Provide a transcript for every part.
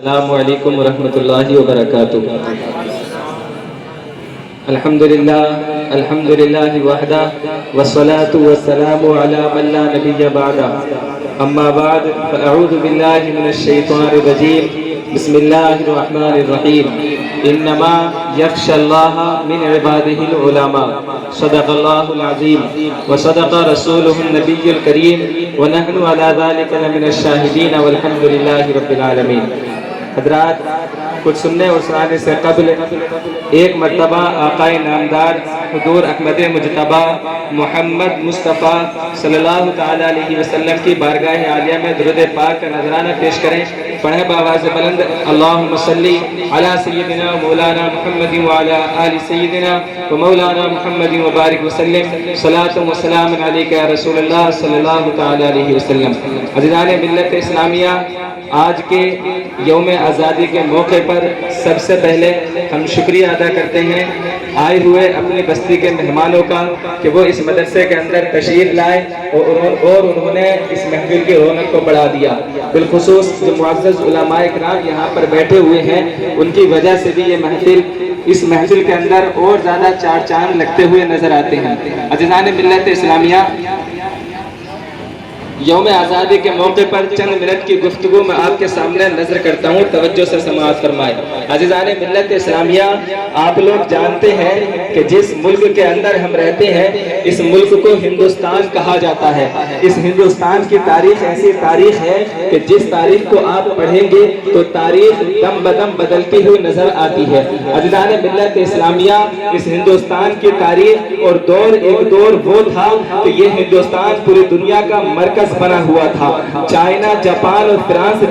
السلام علیکم ورحمۃ اللہ وبرکاتہ۔ الحمدللہ وحدہ والصلاة والسلام علی من لا نبی بعدہ، اما بعد فاعوذ باللہ من الشیطان الرجیم، بسم اللہ الرحمن الرحیم، انما یخشی اللہ من عبادہ العلماء، صدق اللہ العظیم وصدق رسولہ النبی الکریم ونحن علی ذلک لمن الشاہدین والحمد للہ رب العالمین۔ حضرات، کچھ سننے اور سنانے سے قبل ایک مرتبہ آقا نامدار حضور احمد مجتبی محمد مصطفیٰ صلی اللہ تعالیٰ علیہ وسلم کی بارگاہ عالیہ میں درود پاک کا نذرانہ پیش کریں۔ پڑھیں بآواز بلند، اللہم صلی علی سیدنا مولانا محمد وعلی آل سیدنا و مولانا محمد وبارک وسلم، صلاۃ و سلام علیک یا رسول اللہ صلی اللہ تعالیٰ علیہ وسلم۔ عزیزان ملت اسلامیہ، آج کے یوم آزادی کے موقع پر سب سے پہلے ہم شکریہ ادا کرتے ہیں آئے ہوئے اپنی بستی کے مہمانوں کا کہ وہ اس مدرسے کے اندر تشریف لائے اور انہوں نے اس محفل کی رونق کو بڑھا دیا۔ بالخصوص جو معزز علماء کرام یہاں پر بیٹھے ہوئے ہیں، ان کی وجہ سے بھی یہ محفل اس محفل کے اندر اور زیادہ چار چاند لگتے ہوئے نظر آتے ہیں۔ عزیزان ملت اسلامیہ، یوم آزادی کے موقع پر چند منٹ کی گفتگو میں آپ کے سامنے نظر کرتا ہوں، توجہ سے سماعت فرمائیں۔ عزیزان ملت اسلامیہ، آپ لوگ جانتے ہیں کہ جس ملک کے اندر ہم رہتے ہیں، اس ملک کو ہندوستان کہا جاتا ہے۔ اس ہندوستان کی تاریخ ایسی تاریخ ہے کہ جس تاریخ کو آپ پڑھیں گے تو تاریخ دم بدم بدلتی ہوئی نظر آتی ہے۔ عزیزان ملت اسلامیہ، اس ہندوستان کی تاریخ اور ایک دور وہ تھا کہ یہ ہندوستان پوری دنیا کا مرکز بنا ہوا تھا۔ چائنا، جاپان اور فرانس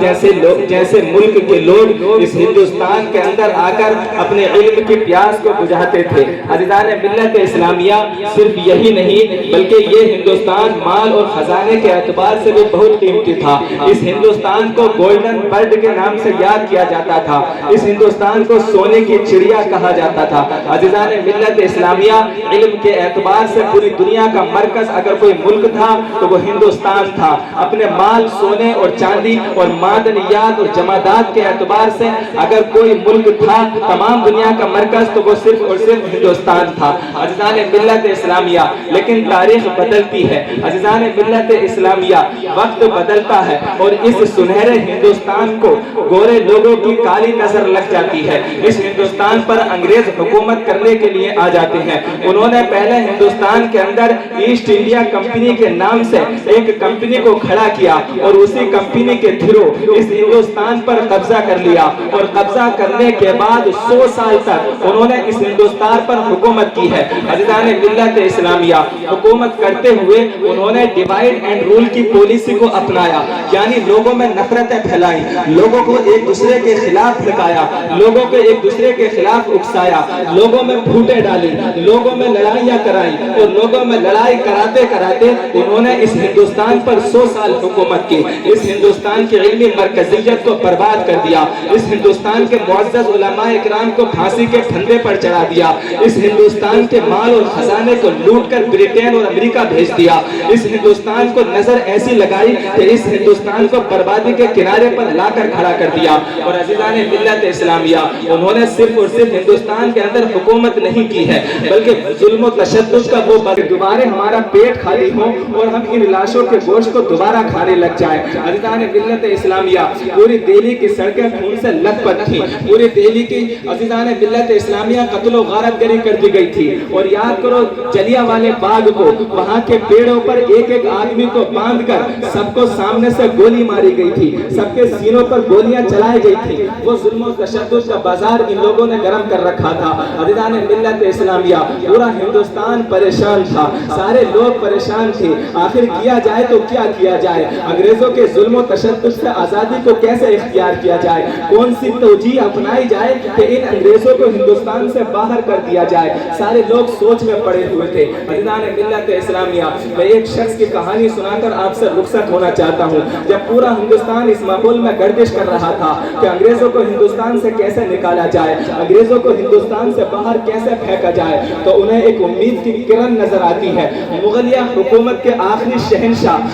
جیسے ملک کے لوگ اس ہندوستان کے اندر آ کر اپنے علم کی پیاس کو بجھاتے تھے۔ عزیزان ملت اسلامیہ، صرف یہی نہیں بلکہ یہ ہندوستان مال اور خزانے کے اعتبار سے بھی بہت قیمتی تھا۔ اس ہندوستان کو گولڈن برڈ کے نام سے یاد کیا جاتا تھا۔ اس ہندوستان کو سونے کی چڑیا کہا جاتا تھا۔ عزیزان ملت اسلامیہ، علم کے اعتبار سے پوری دنیا کا مرکز اگر کوئی ملک تھا تو وہ ہندوستان تھا۔ اپنے مال، سونے اور چاندی اور معدنیات اور جمادات کے اعتبار سے اگر کوئی ملک تھا تمام دنیا کا مرکز تو وہ صرف اور صرف ہندوستان تھا۔ عزیزان ملت اسلامیہ، لیکن تاریخ بدلتی ہے۔ عزیزان ملت اسلامیہ، وقت بدلتا ہے اور اس سنہرے ہندوستان کو گورے لوگوں کی کالی نظر لگ جاتی ہے۔ اس ہندوستان پر انگریز حکومت کرنے کے لیے آ جاتے ہیں۔ انہوں نے پہلے ہندوستان کے اندر ایسٹ انڈیا کمپنی کے نام سے ایک کمپنی کو کھڑا کیا اور اسی کمپنی کے تھرو اس ہندوستان پر قبضہ کر لیا، اور قبضہ کرنے کے بعد 100 سال تک انہوں نے اس ہندوستان پر حکومت کی ہے۔ عزیزان ملت اسلامیہ، حکومت کرتے ہوئے انہوں نے ڈیوائیڈ اینڈ رول کی پالیسی کو اپنایا، یعنی لوگوں میں نفرتیں پھیلائی، لوگوں کو ایک دوسرے کے خلاف بھڑکایا، لوگوں کو ایک دوسرے کے خلاف اکسایا، لوگوں میں پھوٹیں ڈالی، لوگوں میں لڑائیاں کرائی، اور لوگوں میں لڑائی کراتے کراتے انہوں نے اس ہندوستان پر 100 سال حکومت کی۔ اس ہندوستان کی علمی مرکزیت کو برباد کر دیا، اس ہندوستان کے معزز علماء اکرام کو پھانسی کے پھندے پر چڑھا دیا، اس ہندوستان کے مال اور خزانے کو لوٹ کر برطین اور امریکہ بھیج دیا، اس ہندوستان کو نظر ایسی لگائی کہ اس ہندوستان کو بربادی کے کنارے پر لا کر کھڑا کر دیا۔ اور عزیزان ملت اسلامیہ، انہوں نے صرف اور صرف ہندوستان کے اندر حکومت نہیں کی ہے بلکہ ظلم و تشدد کا وہ دوبارہ ہمارا پیٹ خالی ہو اور ہم ان لاشوں کے گوشت کو دوبارہ کھانے لگ جائے۔ عزیزان ملت اسلامیہ، پوری دہلی کی سڑکیں خون سے لت پت تھیں، پوری دہلی کی عزیزان ملت اسلامیہ قتل و غارت گری کر دی گئی تھی۔ اور یاد کرو جلیانوالے باغ کو، وہاں کے پیڑوں پر ایک ایک آدمی کو باندھ کر سب کو سامنے سے گولی ماری گئی تھی، سب کے سینوں پر گولیاں چلائی گئی تھی۔ وہ ظلم و تشدد کا بازار ان لوگوں نے گرم کر رکھا تھا۔ عزیزان ملت اسلامیہ، پورا ہندوستان پریشان تھا، سارے لوگ پریشان تھے، آخر کیا جائے تو کیا کیا جائے، انگریزوں کے ظلم و تشدد سے آزادی کو کیسے اختیار کیا جائے، کون سی توجیہ اپنائی جائے کہ ان انگریزوں کو ہندوستان سے باہر کر دیا جائے۔ سارے لوگ سوچ میں پڑے ہوئے تھے۔ عزیزان ملت اسلامیہ، میں ایک شخص کی کہانی سنا کر آپ سے رخصت ہونا چاہتا ہوں۔ جب پورا ہندوستان اس ماحول میں گردش کر رہا تھا کہ انگریزوں کو ہندوستان سے کیسے نکالا جائے، انگریزوں کو ہندوستان سے باہر کیسے پھینکا جائے، تو انہیں ایک امید کی کرن نظر آتی ہے۔ مغلیہ حکومت کے آخری شہنشاہ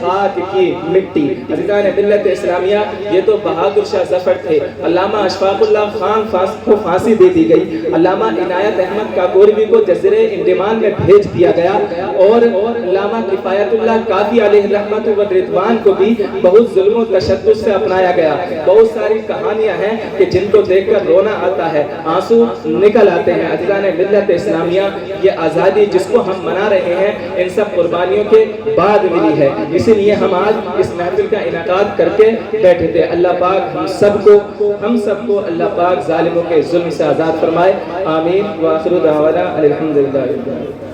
خاک کی مٹی۔ عزیزان ملت اسلامیہ، یہ تو بہادر شاہ ظفر تھے۔ علامہ اشفاق اللہ خان کو پھانسی دے دی گئی، علامہ عنایت احمد کاکوروی کو جزیرے انڈمان میں بھیج دیا گیا، اور علامہ کفایت اللہ کافی علیہ رحمت و رضوان کو بھی بہت ظلم و تشدد سے اپنایا گیا۔ بہت ساری کہانیاں ہیں کہ جن کو دیکھ کر رونا آتا ہے، آنسو نکل آتے ہیں۔ عزیزان ملت اسلامیہ، یہ آزادی جس کو ہم منا رہے ہیں ان سب قربانیوں کے بعد ملی ہے، اسی لیے ہم آج اس محفل کا انعقاد کر کے بیٹھے تھے۔ اللہ پاک ہم سب کو اللہ پاک ظالموں کے ظلم سے آزاد فرمائے، آمین۔ وآخر دعوانا الحمدللہ۔